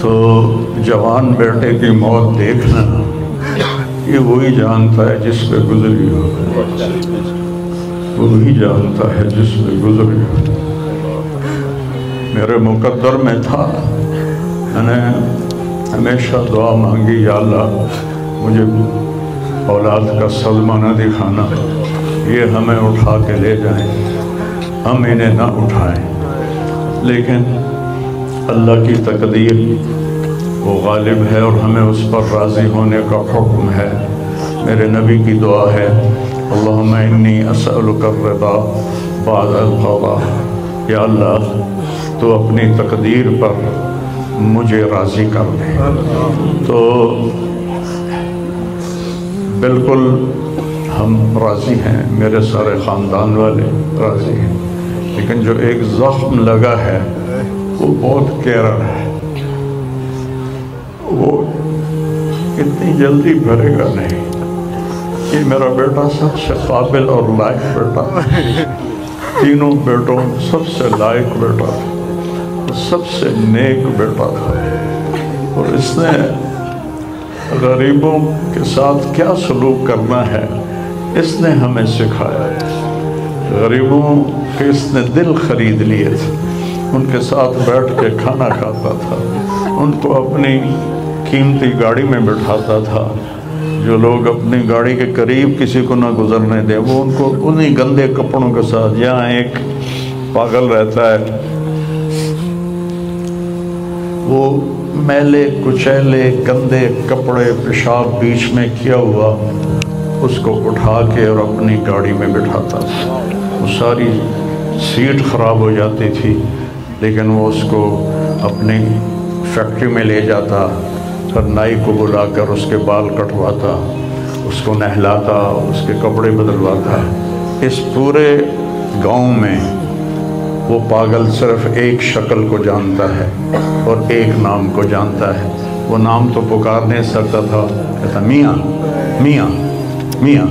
تو جوان بیٹے کی موت دیکھنا یہ وہی جانتا ہے جس پہ گزری ہو، وہی جانتا ہے جس پہ گزری ہو۔ میرے مقدر میں تھا، میں نے ہمیشہ دعا مانگی، یا اللہ مجھے اولاد کا صدمہ نہ دکھانا، یہ ہمیں اٹھا کے لے جائیں، ہم انہیں نہ اٹھائیں۔ لیکن اللہ کی تقدیر وہ غالب ہے اور ہمیں اس پر راضی ہونے کا حکم ہے۔ میرے نبی کی دعا ہے، اللہم انی اسألک الرضا بعد القضاء، یا اللہ تو اپنی تقدیر پر مجھے راضی کر دے۔ تو بالکل ہم راضی ہیں، میرے سارے خاندان والے راضی ہیں، لیکن جو ایک زخم لگا ہے وہ بہت گہرا ہے، وہ اتنی جلدی بھرے گا نہیں۔ یہ میرا بیٹا سب سے قابل اور لائق بیٹا، تینوں بیٹوں سب سے لائق بیٹا تھا، سب سے نیک بیٹا تھا، اور اس نے غریبوں کے ساتھ کیا سلوک کرنا ہے اس نے ہمیں سکھایا۔ غریبوں کے اس نے دل خرید لیے تھے، ان کے ساتھ بیٹھ کے کھانا کھاتا تھا، ان کو اپنی قیمتی گاڑی میں بٹھاتا تھا۔ جو لوگ اپنی گاڑی کے قریب کسی کو نہ گزرنے دیں، وہ ان کو انہی گندے کپڑوں کے ساتھ، جہاں ایک پاگل رہتا ہے وہ میلے کچیلے گندے کپڑے پیشاب بیچ میں کیا ہوا اس کو اٹھا کے اور اپنی گاڑی میں بٹھاتا تھا۔ وہ ساری سیٹ خراب ہو جاتی تھی، لیکن وہ اس کو اپنی فیکٹری میں لے جاتا، پھر نائی کو بلا کر اس کے بال کٹواتا، اس کو نہلاتا، اس کے کپڑے بدلواتا۔ اس پورے گاؤں میں وہ پاگل صرف ایک شکل کو جانتا ہے اور ایک نام کو جانتا ہے۔ وہ نام تو پکار نہیں سکتا تھا، کہتا میاں میاں میاں۔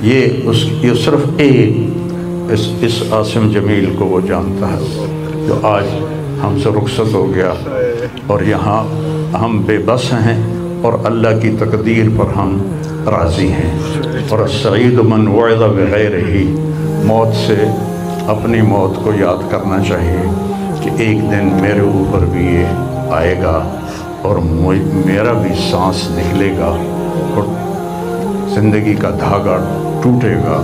یہ صرف ایک اس عاصم جمیل کو وہ جانتا ہے، جو آج ہم سے رخصت ہو گیا اور یہاں ہم بے بس ہیں اور اللہ کی تقدیر پر ہم راضی ہیں۔ اور السعید من وعظ بغیرہ، موت سے اپنی موت کو یاد کرنا چاہیے کہ ایک دن میرے اوپر بھی یہ آئے گا اور میرا بھی سانس نکلے گا اور زندگی کا دھاگا ٹوٹے گا۔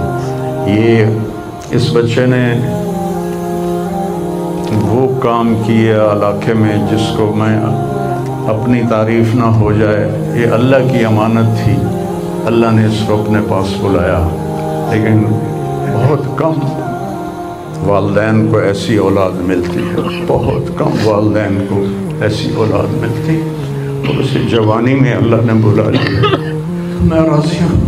یہ اس بچے نے وہ کام کیے علاقے میں جس کو میں اپنی تعریف نہ ہو جائے، یہ اللہ کی امانت تھی، اللہ نے اس کو اپنے پاس بلایا۔ لیکن بہت کم والدین کو ایسی اولاد ملتی ہے، بہت کم والدین کو ایسی اولاد ملتی ہے، اور اسے جوانی میں اللہ نے بلا لیا۔ میں راضی ہوں،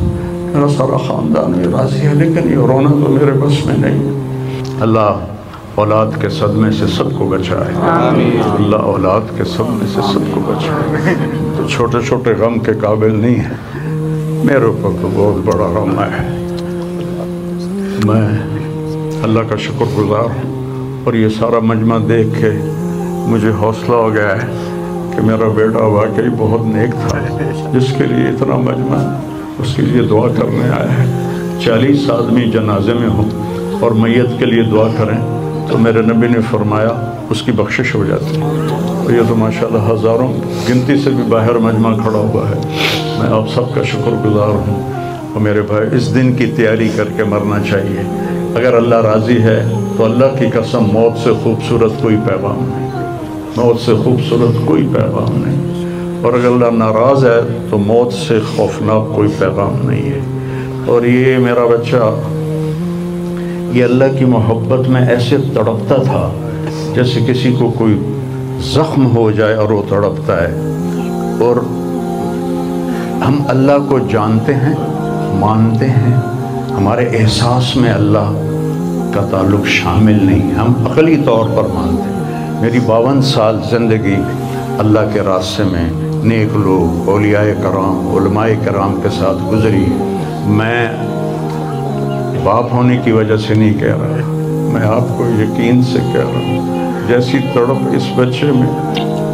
میرا سارا خاندان بھی راضی ہے، لیکن یہ رونا تو میرے بس میں نہیں۔ اللہ اولاد کے صدمے سے سب کو بچائے، اللہ اولاد کے صدمے سے سب کو بچائے۔ تو چھوٹے چھوٹے غم کے قابل نہیں ہے، میرے اوپر تو بہت بڑا غم ہے۔ میں اللہ کا شکر گزار ہوں، اور یہ سارا مجمع دیکھ کے مجھے حوصلہ ہو گیا ہے کہ میرا بیٹا واقعی بہت نیک تھا، جس کے لیے اتنا مجمع اس کے لیے دعا کرنے آیا ہے۔ 40 آدمی جنازے میں ہوں اور میت کے لیے دعا کریں تو میرے نبی نے فرمایا اس کی بخشش ہو جاتی ہے۔ اور یہ تو ماشاءاللہ ہزاروں گنتی سے بھی باہر مجمع کھڑا ہوا ہے۔ میں آپ سب کا شکر گزار ہوں، اور میرے بھائی اس دن کی تیاری کر کے مرنا چاہیے۔ اگر اللہ راضی ہے تو اللہ کی قسم موت سے خوبصورت کوئی پیغام نہیں، موت سے خوبصورت کوئی پیغام نہیں، اور اگر اللہ ناراض ہے تو موت سے خوفناک کوئی پیغام نہیں ہے۔ اور یہ میرا بچہ یہ اللہ کی محبت میں ایسے تڑپتا تھا جیسے کسی کو کوئی زخم ہو جائے اور وہ تڑپتا ہے۔ اور ہم اللہ کو جانتے ہیں، مانتے ہیں، ہمارے احساس میں اللہ کا تعلق شامل نہیں، ہم عقلی طور پر مانتے ہیں۔ میری 52 سال زندگی اللہ کے راستے میں نیک لوگ، اولیاء کرام، علماء کرام کے ساتھ گزری۔ میں باپ ہونے کی وجہ سے نہیں کہہ رہا، میں آپ کو یقین سے کہہ رہا ہوں، جیسی تڑپ اس بچے میں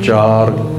4